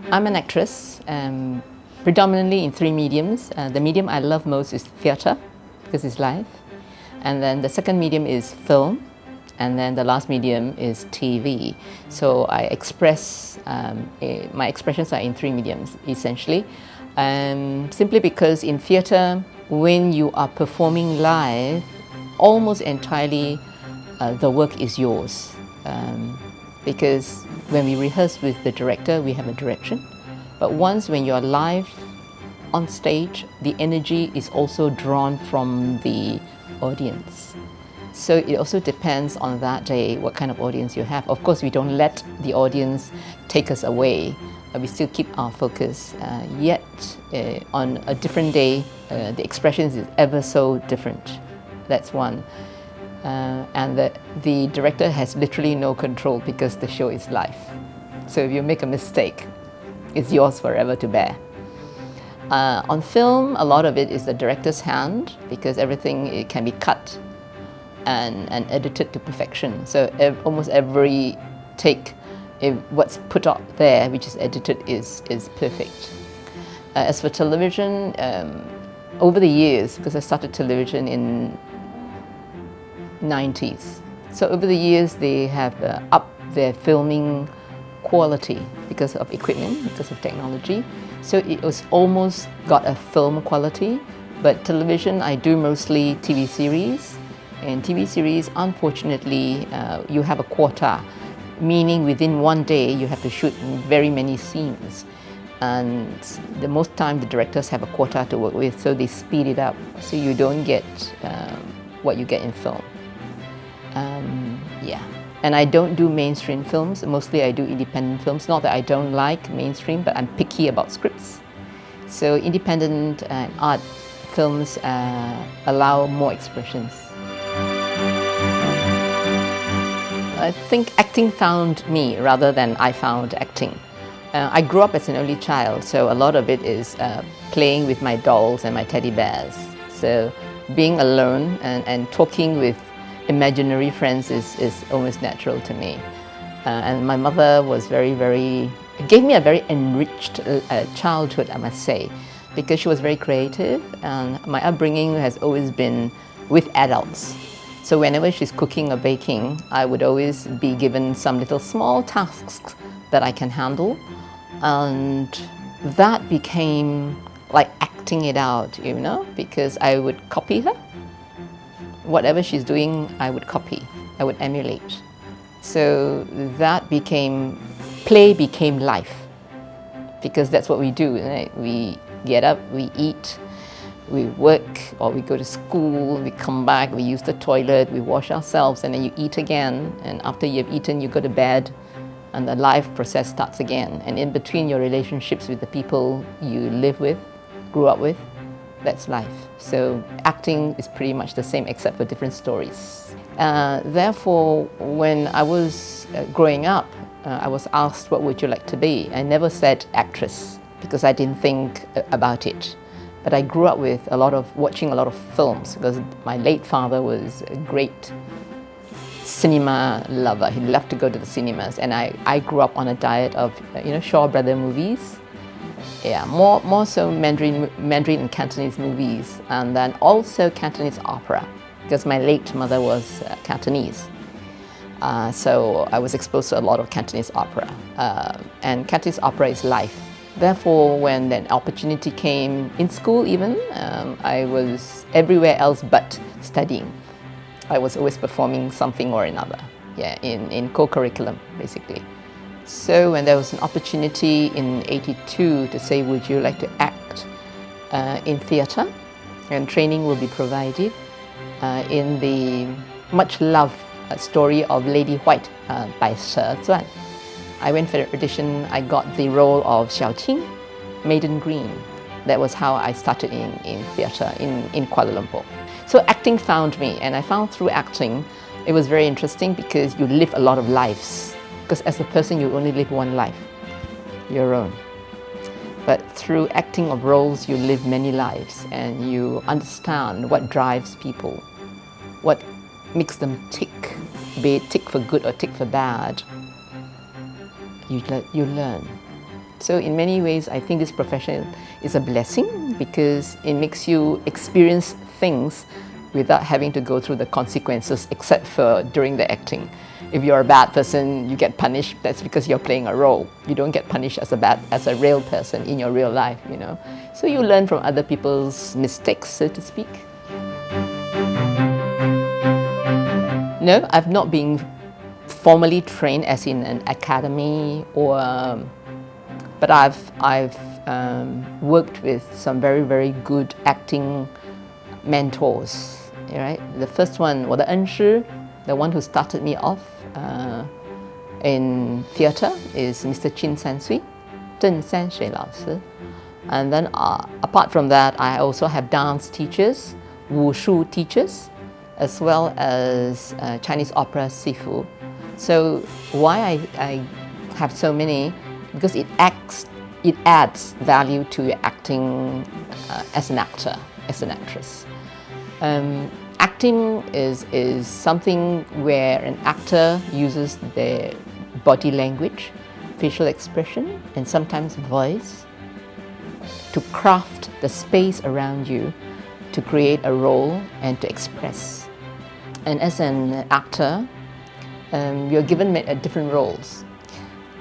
I'm an actress, predominantly in three mediums. The medium I love most is theatre, because it's live. And then the second medium is film. And then the last medium is TV. So I express, my expressions are in three mediums, essentially. Simply because in theatre, when you are performing live, almost entirely the work is yours. Because when we rehearse with the director, we have a direction. But once when you're live on stage, the energy is also drawn from the audience. So it also depends on that day what kind of audience you have. Of course, we don't let the audience take us away. We still keep our focus. Yet, on a different day, the expressions is ever so different. That's one. And the director has literally no control because the show is live. So if you make a mistake, it's yours forever to bear. On film, a lot of it is the director's hand because everything it can be cut and edited to perfection. So almost every take, what's put out there, which is edited, is perfect. As for television, over the years, because I started television in 90s. So over the years, they have upped their filming quality because of equipment, because of technology. So it was almost got a film quality. But television, I do mostly TV series. And TV series, unfortunately, you have a quota, meaning within one day, you have to shoot very many scenes. And the most time, the directors have a quota to work with, so they speed it up. So you don't get what you get in film. Yeah, and I don't do mainstream films. Mostly I do independent films. Not that I don't like mainstream, but I'm picky about scripts. So independent and art films allow more expressions. I think acting found me rather than I found acting. I grew up as an only child, so a lot of it is playing with my dolls and my teddy bears. So being alone and talking with imaginary friends is almost natural to me. And my mother was gave me a very enriched childhood, I must say, because she was very creative, and my upbringing has always been with adults. So whenever she's cooking or baking, I would always be given some little small tasks that I can handle. And that became like acting it out, you know, because I would copy her. Whatever she's doing, I would copy, I would emulate. So that play became life, because that's what we do, right? We get up, we eat, we work, or we go to school, we come back, we use the toilet, we wash ourselves, and then you eat again. And after you've eaten, you go to bed, and the life process starts again. And in between your relationships with the people you live with, grew up with, that's life. So acting is pretty much the same except for different stories. Therefore, when I was growing up, I was asked, what would you like to be? I never said actress because I didn't think about it. But I grew up with watching a lot of films because my late father was a great cinema lover. He loved to go to the cinemas, and I grew up on a diet of Shaw Brother movies. Yeah, more so Mandarin and Cantonese movies, and then also Cantonese opera, because my late mother was Cantonese. So I was exposed to a lot of Cantonese opera, and Cantonese opera is life. Therefore, when that opportunity came in school even, I was everywhere else but studying. I was always performing something or another, yeah, in co-curriculum, basically. So when there was an opportunity in '82 to say, would you like to act in theatre? And training will be provided in the much-loved story of Lady White by Sir Zuan. I went for the audition. I got the role of Xiao Qing, Maiden Green. That was how I started in theatre in Kuala Lumpur. So acting found me, and I found through acting, it was very interesting because you live a lot of lives. Because as a person, you only live one life, your own. But through acting of roles, you live many lives, and you understand what drives people, what makes them tick, be it tick for good or tick for bad. You learn. So in many ways, I think this profession is a blessing because it makes you experience things without having to go through the consequences, except for during the acting. If you're a bad person, you get punished. That's because you're playing a role. You don't get punished as a real person in your real life, you know. So you learn from other people's mistakes, so to speak. No, I've not been formally trained as in an academy but I've worked with some very, very good acting mentors, right? The first one, 我的恩师, the one who started me off in theatre is Mr. Chin Sansui, Zheng Sanshui 老师. And then apart from that, I also have dance teachers, wushu teachers, as well as Chinese opera sifu. So why I have so many? Because it adds value to your acting as an actor, as an actress. Acting is something where an actor uses their body language, facial expression, and sometimes voice to craft the space around you to create a role and to express. And as an actor, you're given different roles,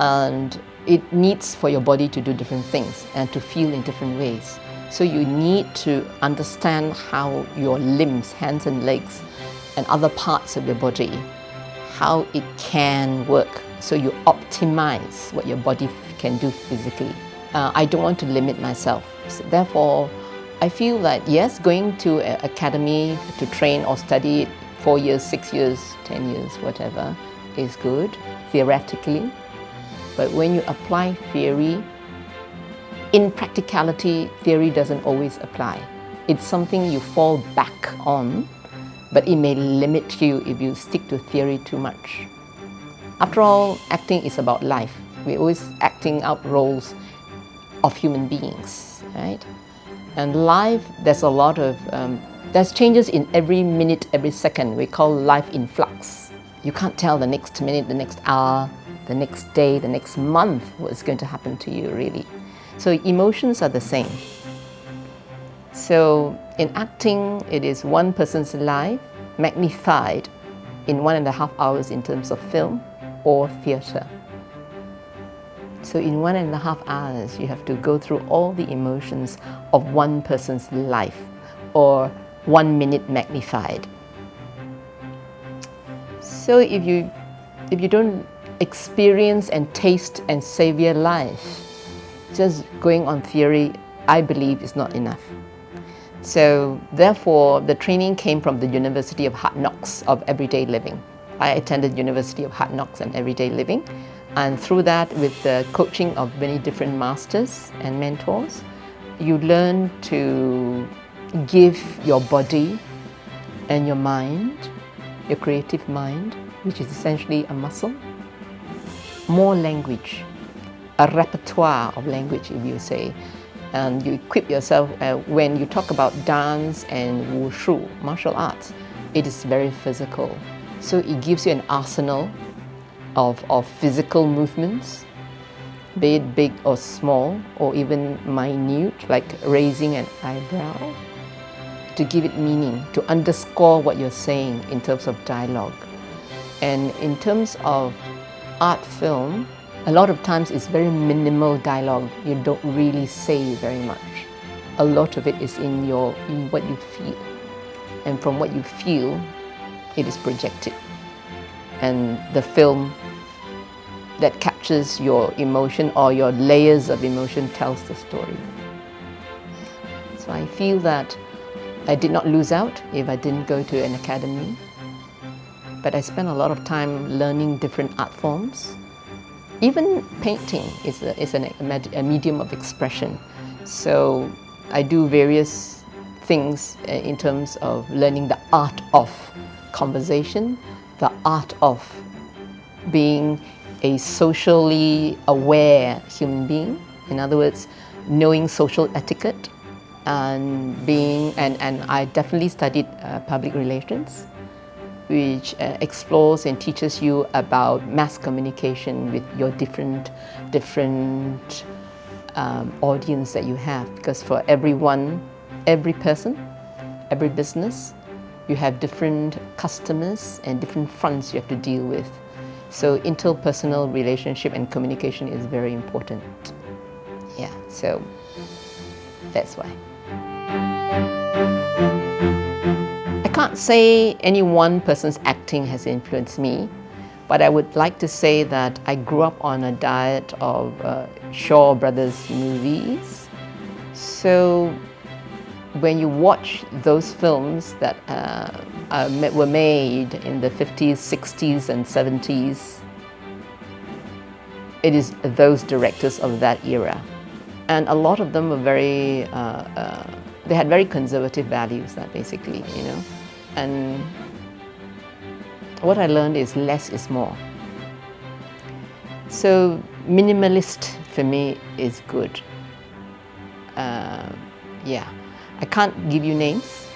and it needs for your body to do different things and to feel in different ways. So you need to understand how your limbs, hands and legs, and other parts of your body, how it can work. So you optimize what your body can do physically. I don't want to limit myself. So therefore, I feel that yes, going to an academy to train or study 4 years, 6 years, 10 years, whatever, is good, theoretically. But when you apply theory, in practicality, theory doesn't always apply. It's something you fall back on, but it may limit you if you stick to theory too much. After all, acting is about life. We're always acting out roles of human beings, right? And life, there's a lot of, there's changes in every minute, every second. We call life in flux. You can't tell the next minute, the next hour, the next day, the next month what's going to happen to you, really. So emotions are the same. So in acting, it is one person's life magnified in 1.5 hours in terms of film or theatre. So in 1.5 hours, you have to go through all the emotions of one person's life, or 1 minute magnified. So if you don't experience and taste and savor life, just going on theory, I believe, is not enough. So therefore, the training came from the University of Hard Knocks of Everyday Living. I attended University of Hard Knocks and Everyday Living, and through that, with the coaching of many different masters and mentors, you learn to give your body and your mind, your creative mind, which is essentially a muscle, more language, a repertoire of language, if you say. And you equip yourself. When you talk about dance and wushu, martial arts, it is very physical. So it gives you an arsenal of physical movements, be it big or small, or even minute, like raising an eyebrow, to give it meaning, to underscore what you're saying in terms of dialogue. And in terms of art film, a lot of times it's very minimal dialogue. You don't really say very much. A lot of it is in what you feel. And from what you feel, it is projected. And the film that captures your emotion or your layers of emotion tells the story. So I feel that I did not lose out if I didn't go to an academy. But I spent a lot of time learning different art forms. Even painting is a medium of expression. So I do various things in terms of learning the art of conversation, the art of being a socially aware human being. In other words, knowing social etiquette and I definitely studied public relations, which explores and teaches you about mass communication with your different audience that you have, because for everyone, every person, every business, you have different customers and different fronts you have to deal with. So interpersonal relationship and communication is very important. Yeah, so that's why. I can't say any one person's acting has influenced me, but I would like to say that I grew up on a diet of Shaw Brothers movies. So when you watch those films that were made in the 50s, 60s and 70s, it is those directors of that era. And a lot of them were very, they had very conservative values, that basically, you know. And what I learned is less is more. So minimalist for me is good. Yeah, I can't give you names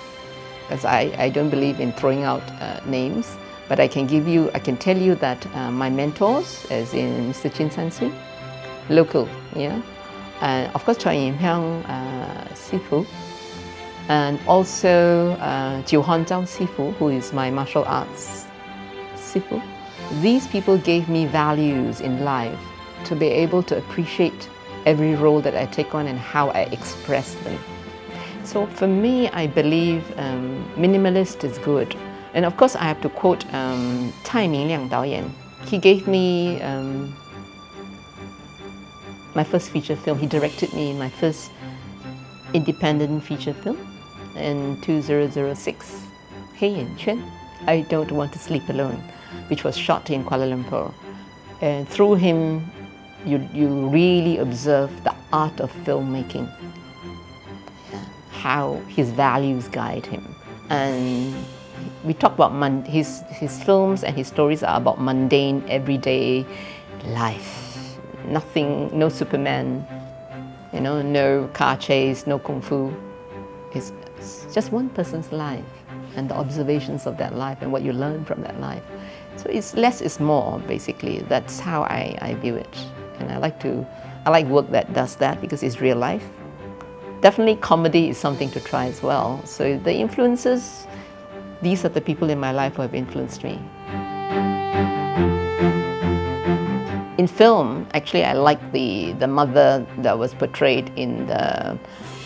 because I don't believe in throwing out names, but I can tell you that my mentors, as in Mr. Chin San Sui, local, yeah, and of course Chua Yim-hyang Sifu, and also Jiu Hon Zhao Sifu, who is my martial arts Sifu. These people gave me values in life to be able to appreciate every role that I take on and how I express them. So for me, I believe minimalist is good. And of course, I have to quote Tsai Ming-liang 导演. He gave me my first feature film. He directed me in my first independent feature film in 2006, 黑眼圈, I Don't Want to Sleep Alone, which was shot in Kuala Lumpur. And through him, you really observe the art of filmmaking, how his values guide him. And we talk about his films and his stories are about mundane, everyday life. Nothing, no Superman, you know, no car chase, no kung fu. It's just one person's life and the observations of that life and what you learn from that life. So it's less is more, basically. That's how I view it. And I like work that does that because it's real life. Definitely comedy is something to try as well. So the influences, these are the people in my life who have influenced me. In film, actually I like the mother that was portrayed in the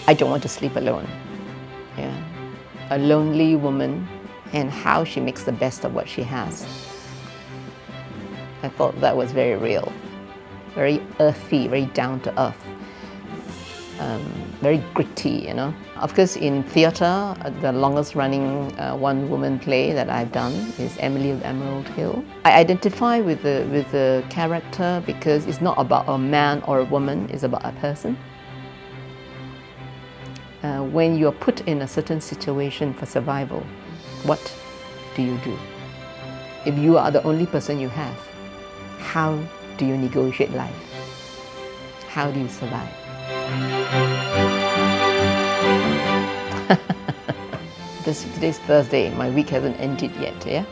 I Don't Want to Sleep Alone. Yeah. A lonely woman and how she makes the best of what she has. I thought that was very real, very earthy, very down to earth. Very gritty, you know. Of course, in theatre, the longest running one-woman play that I've done is Emily of Emerald Hill. I identify with the character because it's not about a man or a woman, it's about a person. When you're put in a certain situation for survival, what do you do? If you are the only person you have, how do you negotiate life? How do you survive? Today's Thursday, my week hasn't ended yet, yeah?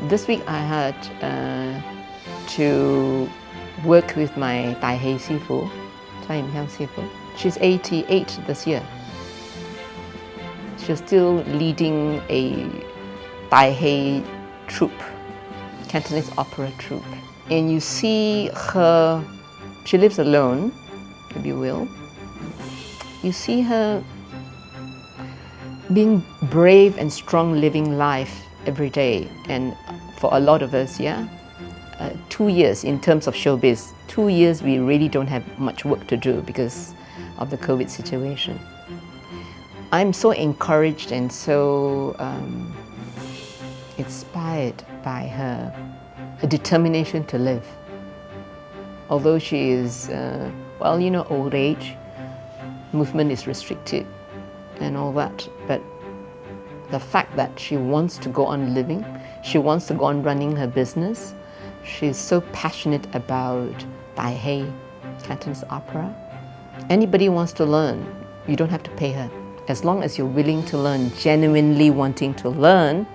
This week I had to work with my Tai Hei Sifu, Tsai Yim-hyang Sifu. She's 88 this year. She's still leading a Tai Hei troupe, Cantonese opera troupe. And you see her, she lives alone, if you will. You see her being brave and strong, living life every day. And for a lot of us, yeah, 2 years in terms of showbiz, 2 years we really don't have much work to do because of the COVID situation. I'm so encouraged and so inspired by her determination to live. Although she is, well, you know, old age, movement is restricted and all that, but the fact that she wants to go on living, she wants to go on running her business, she's so passionate about Tai Hei, Cantonese opera. Anybody wants to learn, you don't have to pay her. As long as you're willing to learn, genuinely wanting to learn,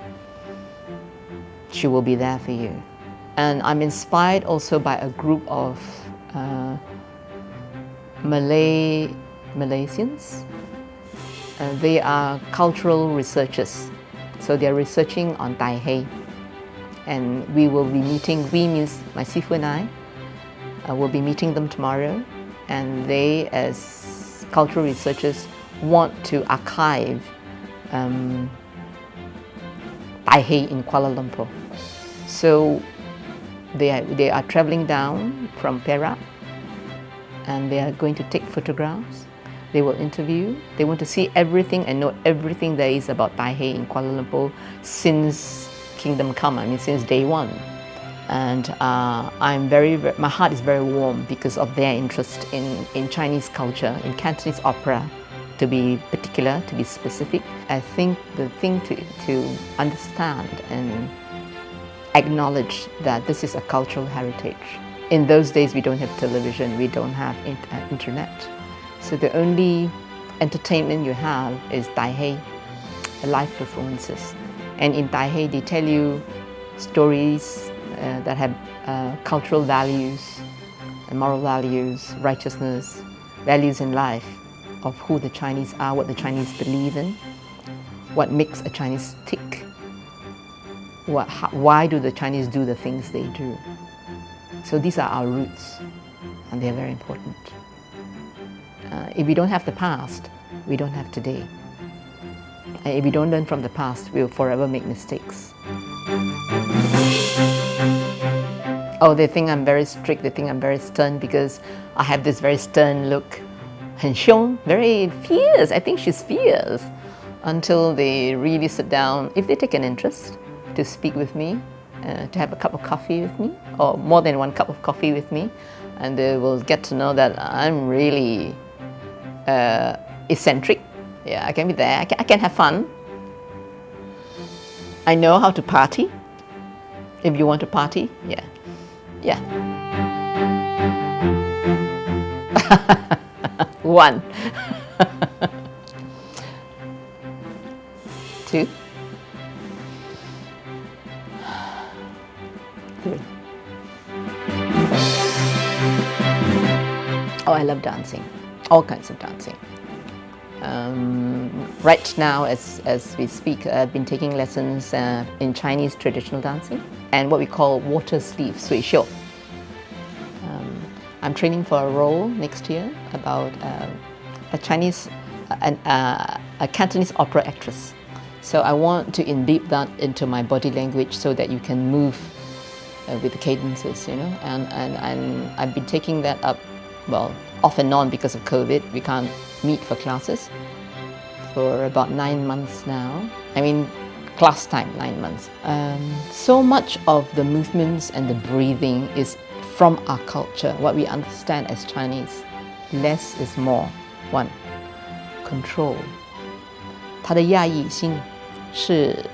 she will be there for you. And I'm inspired also by a group of Malaysians. They are cultural researchers. So they're researching on Tai Hei. And we will be meeting, we means my sifu and I, will be meeting them tomorrow. And they, as cultural researchers, want to archive Tai Hei in Kuala Lumpur. So they are traveling down from Perak, and they are going to take photographs. They will interview. They want to see everything and know everything there is about Tai Hei in Kuala Lumpur since Kingdom Come, I mean since day one. And my heart is very warm because of their interest in Chinese culture, in Cantonese opera, to be particular, to be specific. I think the thing to understand and acknowledge that this is a cultural heritage. In those days, we don't have television, we don't have internet. So the only entertainment you have is Tai Hei, live performances. And in Tai Hei, they tell you stories that have cultural values, moral values, righteousness, values in life of who the Chinese are, what the Chinese believe in, what makes a Chinese tick, why do the Chinese do the things they do. So these are our roots, and they're very important. If we don't have the past, we don't have today. And if we don't learn from the past, we'll forever make mistakes. Oh, they think I'm very strict, they think I'm very stern because I have this very stern look. 很凶, very fierce. I think she's fierce. Until they really sit down, if they take an interest, to speak with me, to have a cup of coffee with me, or more than one cup of coffee with me, and they will get to know that I'm really eccentric. Yeah, I can be there, I can have fun. I know how to party. If you want to party, yeah. One. 2. 3. Oh, I love dancing. All kinds of dancing. Right now, as we speak, I've been taking lessons in Chinese traditional dancing and what we call water sleeve, 水袖. I'm training for a role next year about a Cantonese opera actress. So I want to embed that into my body language so that you can move with the cadences, you know. And I've been taking that up, well, off and on because of COVID. We can't meet for classes for about 9 months now. I mean, class time, 9 months. So much of the movements and the breathing is from our culture, what we understand as Chinese. Less is more. 1. Control. 它的压抑性是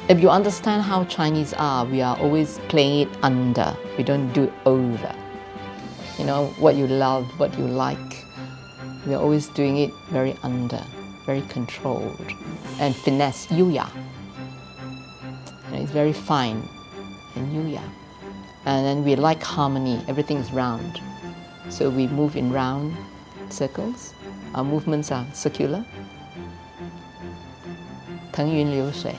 If you understand how Chinese are, we are always playing it under. We don't do it over. You know, what you love, what you like, we are always doing it very under, very controlled. And finesse, 优雅. It's very fine and 优雅. And then we like harmony, everything is round. So we move in round circles. Our movements are circular. 腾云流水.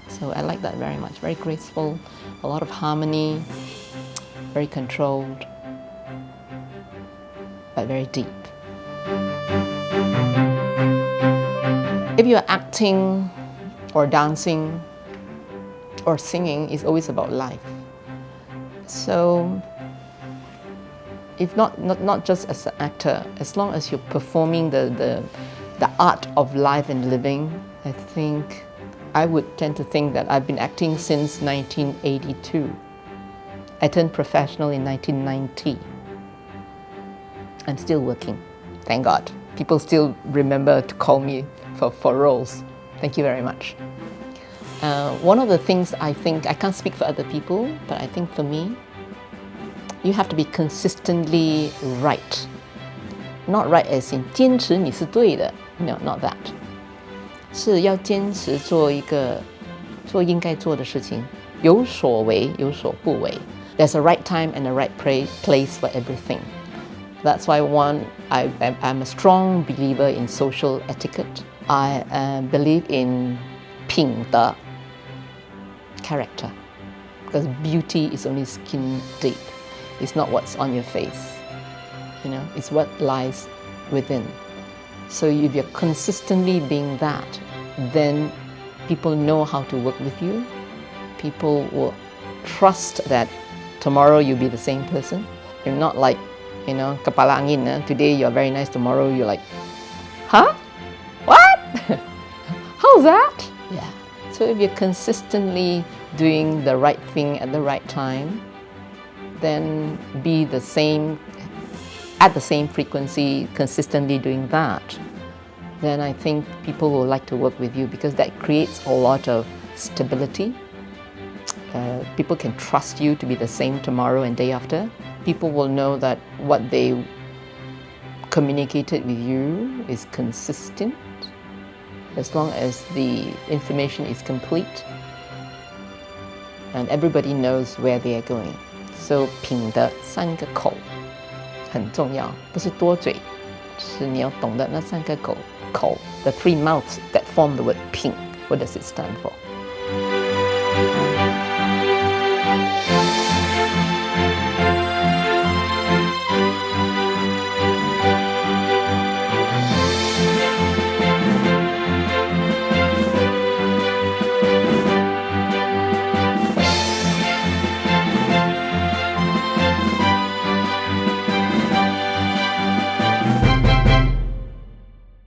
So I like that very much, very graceful, a lot of harmony, very controlled, but very deep. If you're acting or dancing or singing, it's always about life. So, if not just as an actor, as long as you're performing the art of life and living, I think I would tend to think that I've been acting since 1982. I turned professional in 1990. I'm still working, thank God. People still remember to call me for roles. Thank you very much. One of the things I think, I can't speak for other people, but I think for me, you have to be consistently right. Not right as in 坚持你是对的. No, not that. 是要坚持做应该做的事情，有所为有所不为. There's a right time and a right place for everything. That's why I'm a strong believer in social etiquette. I believe in 品德 character, because beauty is only skin deep. It's not what's on your face, you know, it's what lies within. So if you're consistently being that, then people know how to work with you. People will trust that tomorrow you'll be the same person. You're not like, you know, kepala angin. Today you're very nice, tomorrow you're like, huh? What? How's that? Yeah. So if you're consistently doing the right thing at the right time, then be the same, at the same frequency, consistently doing that, then I think people will like to work with you, because that creates a lot of stability. People can trust you to be the same tomorrow and day after. People will know that what they communicated with you is consistent, as long as the information is complete and everybody knows where they are going. So 品的三个口很重要，不是多嘴，是你要懂得那三个口 the three mouths that form the word 品. What does it stand for?